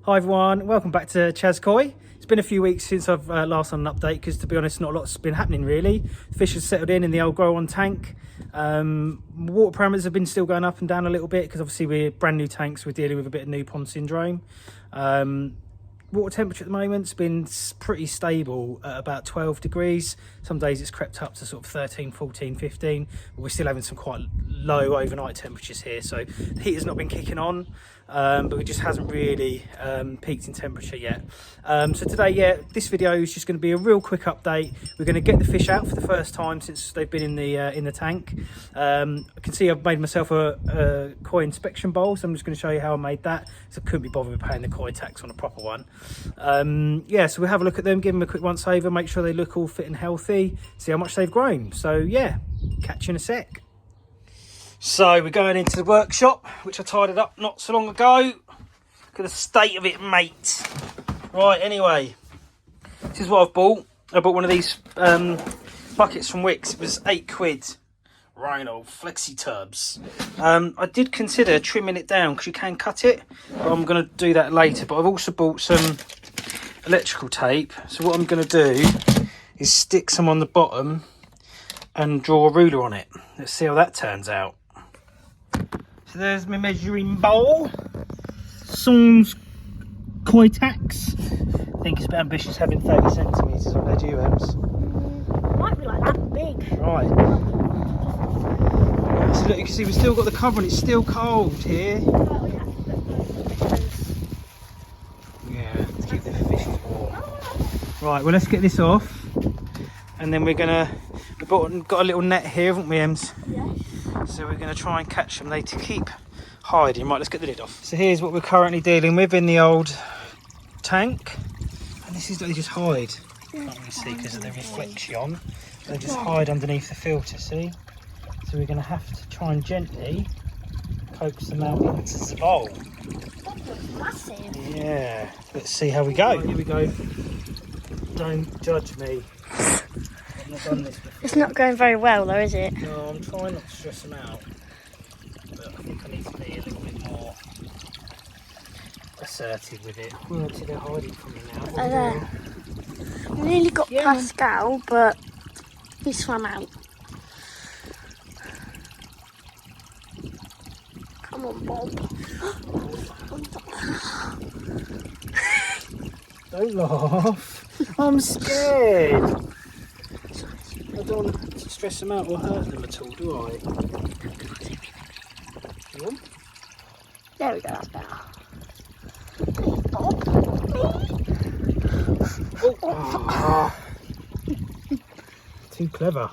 Hi everyone, welcome back to Chaz Koi. It's been a few weeks since I've last done an update because, to be honest, not a lot's been happening really. Fish has settled in the old grow on tank. Water parameters have been still going up and down a little bit because obviously we're brand new tanks, we're dealing with a bit of new pond syndrome. Water temperature at the moment's been pretty stable at about 12 degrees. Some days it's crept up to sort of 13, 14, 15, but we're still having some quite low overnight temperatures here, so the heat has not been kicking on, but it just hasn't really peaked in temperature yet. So today, this video is just going to be a real quick update. We're going to get the fish out for the first time since they've been in the tank. I can see I've made myself a koi inspection bowl, so I'm just going to show you how I made that. So I couldn't be bothered with paying the koi tax on a proper one. Yeah, so we'll have a look at them, give them a quick once over, make sure they look all fit and healthy, see how much they've grown. So yeah, catch you in a sec. So we're going into the workshop, which I tidied up not so long ago. Look at the state of it, mate. Right, anyway, this is what I've bought. I bought one of these buckets from Wix. It was £8. Rhino flexi tubs. I did consider trimming it down because you can cut it, but I'm going to do that later. But I've also bought some electrical tape, so what I'm going to do is stick some on the bottom and draw a ruler on it. Let's see how that turns out. So there's my measuring bowl. Sans koi tax. I think it's a bit ambitious having 30 centimetres on their GUMs. Might be like that big. Right. So look, you can see we've still got the cover and it's still cold here. Yeah, to keep the fish warm. Right, well let's get this off. And then we've got a little net here, haven't we, Ems? Yes. So we're going to try and catch them. They to keep hiding. Right, let's get the lid off. So here's what we're currently dealing with in the old tank. And this is, they just hide. Can't really see because of the reflection. They just hide underneath the filter, see? So we're going to have to try and gently coax them out into the bowl. That looks massive. Yeah, let's see how we go. Right, here we go. Don't judge me. I've not done this before. It's not going very well though, is it? No, I'm trying not to stress them out. But I think I need to be a little bit more assertive with it. Well, see, they're hiding from me now. We nearly got Pascal, but he swam out. Come on, Bob. Don't laugh. I'm scared. I don't want to stress them out or hurt them at all, do I? There we go, that's better. Bob. Oh. Too clever.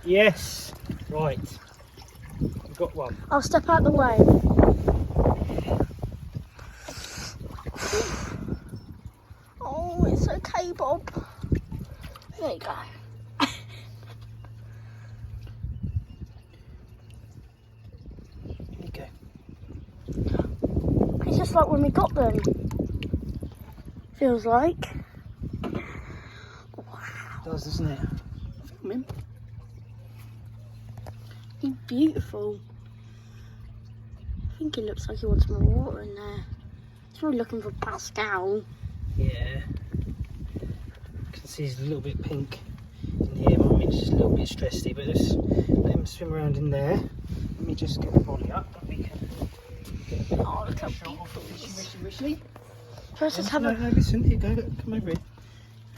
Yes. Right. I've got one. I'll step out the way. Oh, it's okay, Bob. There you go. Here you go. It's just like when we got them. Feels like. Wow. It does, doesn't it? Film him. He's beautiful. I think he looks like he wants more water in there. He's probably looking for Pascal. Yeah. You can see he's a little bit pink in here. I mean, it's just a little bit stressy, but let's let him swim around in there. Let me just get the body up and we can get a bit Oh, look how of shot off of Wishy. Let's just have No, listen, here you go, look, come over here.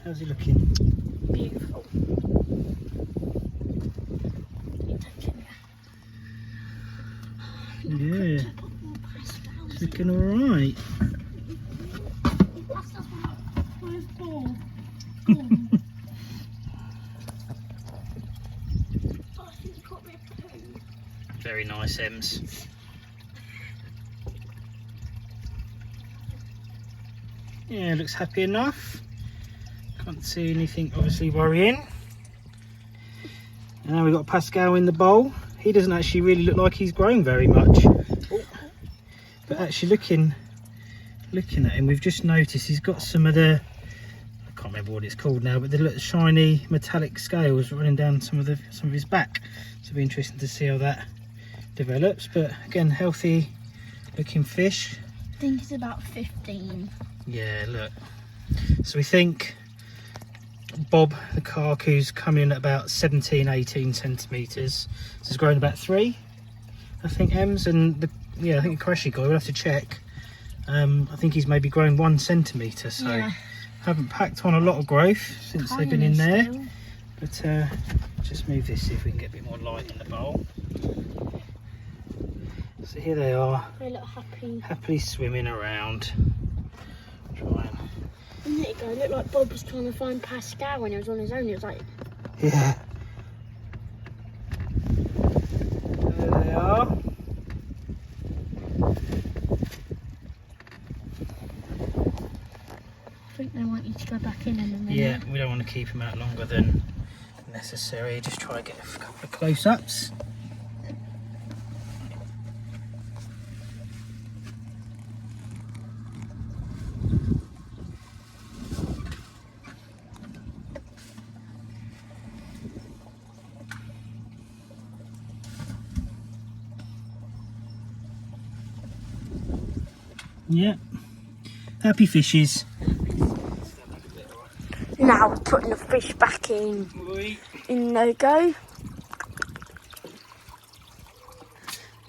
How's he looking? beautiful. Yeah. It's looking alright. Very nice, Ems. Yeah, looks happy enough. Can't see anything obviously worrying. And now we've got Pascal in the bowl. He doesn't actually really look like he's grown very much. But actually looking at him, we've just noticed he's got some of the, I can't remember what it's called now, but the little shiny metallic scales running down some of his back. So it'll be interesting to see how that develops. But again, healthy looking fish. I think it's about 15. Yeah, look. So we think Bob the carcoo's coming in at about 17-18 centimetres. So it's grown about 3, I think, Ems, and I think the Crashy guy, we'll have to check. I think he's maybe grown 1 centimetre, so yeah. Haven't packed on a lot of growth since they've been in there. Still. But just move this, see if we can get a bit more light in the bowl. So here they are, They look happy. happily swimming around. Try and... A minute ago, it looked like Bob was trying to find Pascal when he was on his own. He was like, Yeah. There they are. I think they want you to go back in a minute. Yeah, we don't want to keep them out longer than necessary. Just try to get a couple of close-ups. Yeah, happy fishes. Now we're putting the fish back in. Oi. In they go.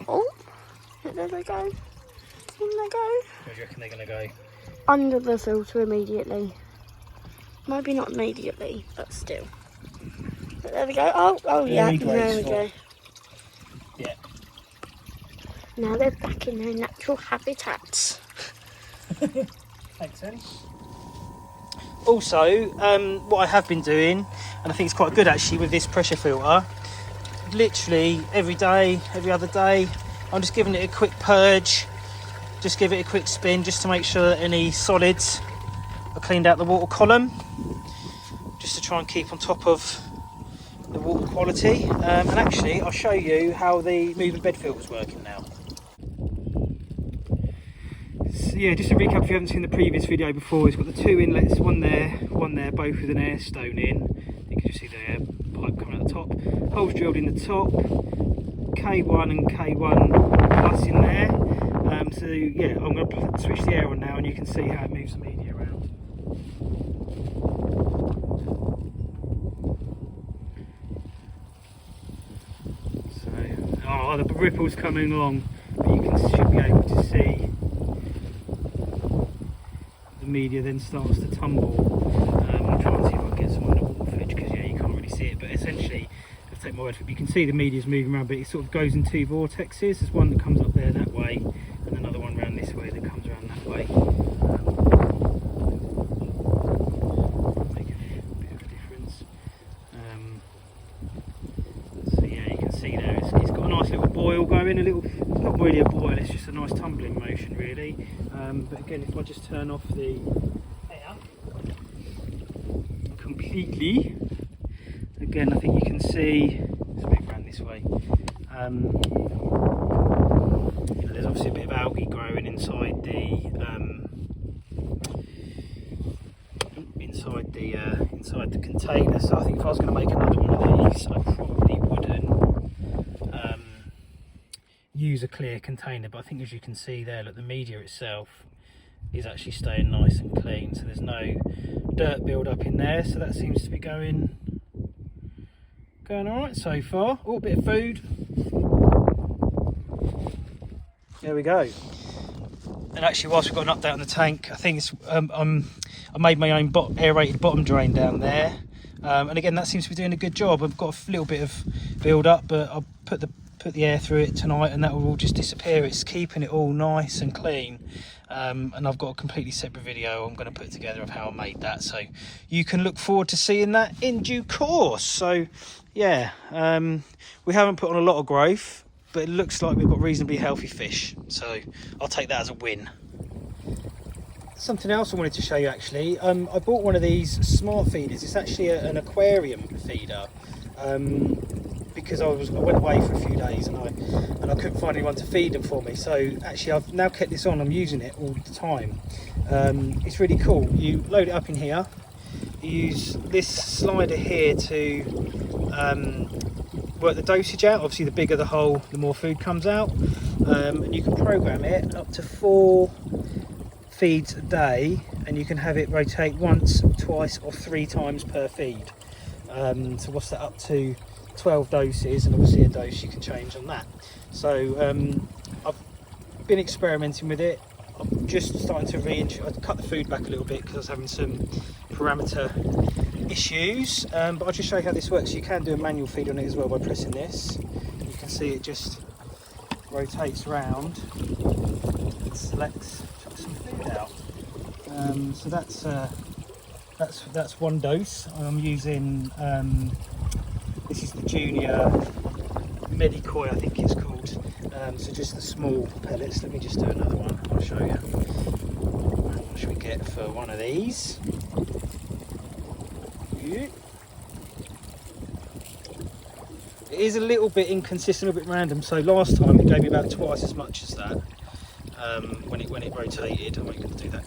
Oh, there they go. In they go. Where do you reckon they're going to go? Under the filter immediately. Maybe not immediately, but still. But there we go. Oh yeah, Very there we graceful. go. Yeah. Now they're back in their natural habitats. Makes sense. Also, what I have been doing, and I think it's quite good actually with this pressure filter, literally every day, every other day, I'm just giving it a quick purge, just give it a quick spin just to make sure that any solids are cleaned out the water column, just to try and keep on top of the water quality. And actually I'll show you how the moving bed filter's working now. So yeah, just to recap if you haven't seen the previous video before, it's got the 2 inlets, one there, both with an air stone in. You can just see the air pipe coming out the top. Holes drilled in the top, K1 and K1 plus in there. So yeah, I'm going to switch the air on now and you can see how it moves the media around. So, oh, the ripple's coming along, but you should be able to see the media then starts to tumble. I'll try and see if I can get some underwater footage because yeah, you can't really see it, but essentially, I'll take my word for it, you can see the media's moving around, but it sort of goes in 2 vortexes. There's one that comes up there that way and another one around this way that comes around that way. Make a bit of a difference. So yeah, you can see there it's got a nice little boil going, it's not really a boil, it's just a nice tumbling motion really. But again, if I just turn off the air completely, again I think you can see, let's move around this way, there's obviously a bit of algae growing inside the container, so I think if I was going to make another one of these I probably wouldn't use a clear container, but I think as you can see there, look, the media itself is actually staying nice and clean, so there's no dirt build up in there, so that seems to be going all right so far. Oh, a bit of food, there we go. And actually, whilst we've got an update on the tank, I think it's I made my own aerated bottom drain down there, and again that seems to be doing a good job. I've got a little bit of build up, but I'll put the air through it tonight and that will all just disappear. It's keeping it all nice and clean, and I've got a completely separate video I'm going to put together of how I made that, so you can look forward to seeing that in due course. So yeah, we haven't put on a lot of growth, but it looks like we've got reasonably healthy fish, so I'll take that as a win. Something else I wanted to show you actually, I bought one of these smart feeders. It's actually an aquarium feeder, because I went away for a few days and I couldn't find anyone to feed them for me, so actually I've now kept this on. I'm using it all the time. It's really cool. You load it up in here, you use this slider here to work the dosage out. Obviously the bigger the hole, the more food comes out. And you can program it up to 4 feeds a day, and you can have it rotate once, twice or 3 times per feed. So what's that, up to 12 doses, and obviously a dose you can change on that. So I've been experimenting with it. I'm just starting to I've cut the food back a little bit because I was having some parameter issues, but I'll just show you how this works. You can do a manual feed on it as well by pressing this. You can see it just rotates around and selects some food out. So that's 1 dose. I'm using this is the junior Medikoi, I think it's called. So just the small pellets. Let me just do another one. I'll show you. What should we get for one of these? Yeah. It is a little bit inconsistent, a bit random. So last time it gave me about twice as much as that when it rotated. I'm not going to do that.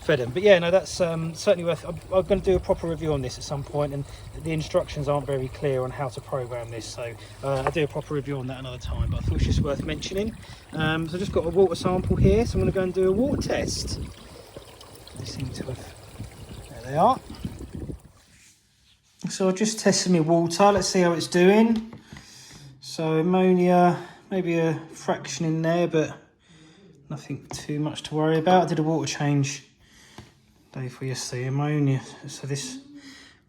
Fed them. But yeah, no, that's certainly worth. I'm going to do a proper review on this at some point, and the instructions aren't very clear on how to program this, so I'll do a proper review on that another time, but I thought it was just worth mentioning. So I've just got a water sample here, so I'm going to go and do a water test. They seem to have, there they are. So I'll just test my water, let's see how it's doing. So ammonia, maybe a fraction in there, but nothing too much to worry about. I did a water change day for yesterday. Ammonia, so this,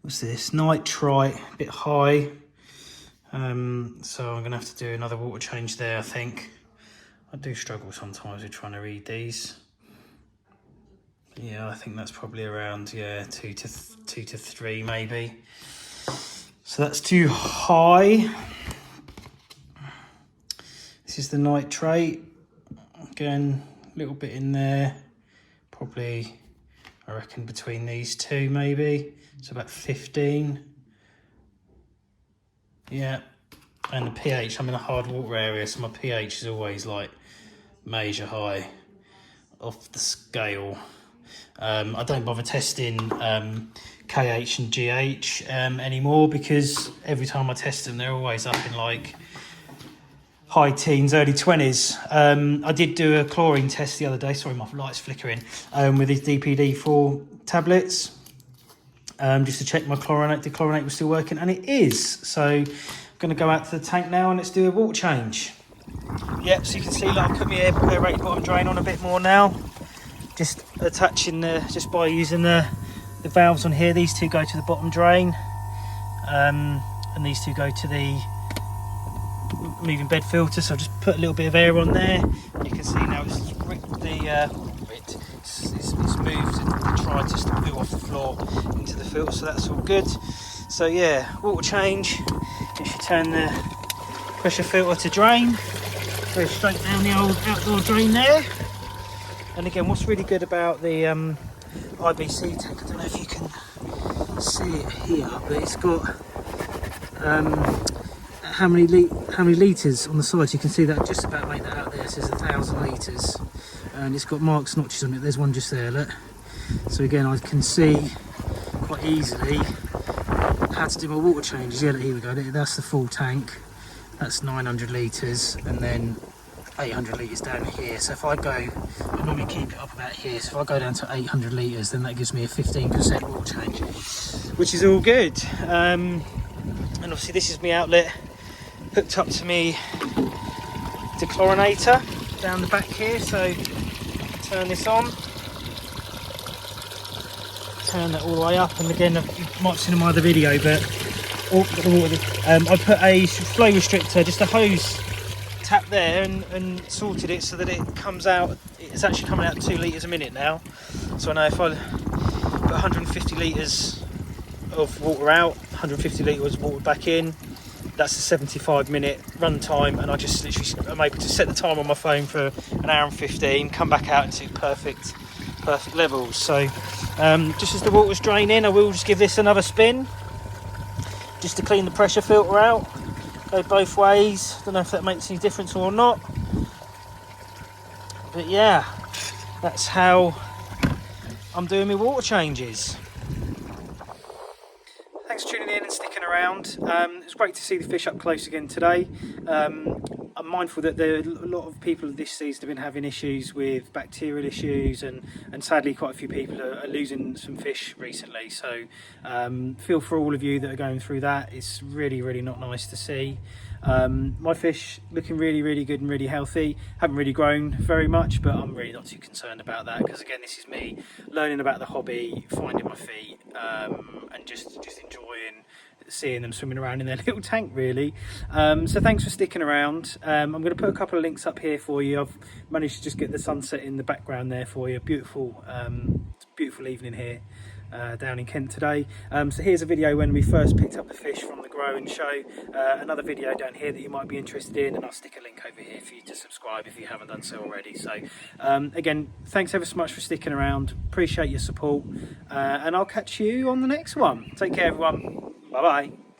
what's this, nitrite, a bit high, so I'm gonna have to do another water change there. I think I do struggle sometimes with trying to read these. Yeah, I think that's probably around 2 to 3 maybe, so that's too high. This is the nitrate, again a little bit in there, probably I reckon between these two maybe, so about 15. Yeah, and the pH, I'm in a hard water area, so my pH is always like major high off the scale. I don't bother testing KH and GH anymore, because every time I test them they're always up in like high teens, early 20s. I did do a chlorine test the other day. Sorry, my light's flickering. With these DPD4 tablets, just to check my chlorinate. The chlorinate was still working, and it is. So I'm going to go out to the tank now and let's do a water change. Yep, so you can see that I put my aerated bottom drain on a bit more now. Just attaching just by using the valves on here. These two go to the bottom drain, and these two go to the moving bed filter. So I've just put a little bit of air on there. You can see now it's moved and the detritus blew off the floor into the filter, so that's all good. So yeah, water change. If you turn the pressure filter to drain, go straight down the old outdoor drain there. And again, what's really good about the IBC tank, I don't know if you can see it here, but it's got how many litres on the side. You can see that, just about make that out there. It says 1,000 litres, and it's got marks, notches on it. There's one just there, look. So again, I can see quite easily how to do my water changes. Yeah, look, here we go. That's the full tank. That's 900 litres, and then 800 litres down here. So if I go, I normally keep it up about here. So if I go down to 800 litres, then that gives me a 15% water change, which is all good. And obviously this is my outlet hooked up to me dechlorinator down the back here. So turn this on, turn that all the way up, and again, you might have seen in my other video, but I put a flow restrictor, just a hose tap there, and sorted it so that it comes out. It's actually coming out 2 litres a minute now. So I know if I put 150 litres of water out, 150 litres of water back in, that's a 75-minute run time, and I just literally, I'm able to set the time on my phone for 1 hour and 15, come back out into perfect levels. So just as the water's draining, I will just give this another spin just to clean the pressure filter out. Go both ways. Don't know if that makes any difference or not, but yeah, that's how I'm doing my water changes. Thanks for tuning in and sticking around. around. It's great to see the fish up close again today. I'm mindful that there are a lot of people this season have been having issues with bacterial issues, and sadly quite a few people are losing some fish recently. So feel for all of you that are going through that. It's really not nice to see. My fish looking really good and really healthy. Haven't really grown very much, but I'm really not too concerned about that, because again, this is me learning about the hobby, finding my feet, and just enjoying seeing them swimming around in their little tank, really. So thanks for sticking around. I'm going to put a couple of links up here for you. I've managed to just get the sunset in the background there for you. Beautiful evening here down in Kent today. So here's a video when we first picked up the fish from the grow and show. Another video down here that you might be interested in, and I'll stick a link over here for you to subscribe if you haven't done so already. So again, thanks ever so much for sticking around. Appreciate your support, and I'll catch you on the next one. Take care, everyone. Bye bye.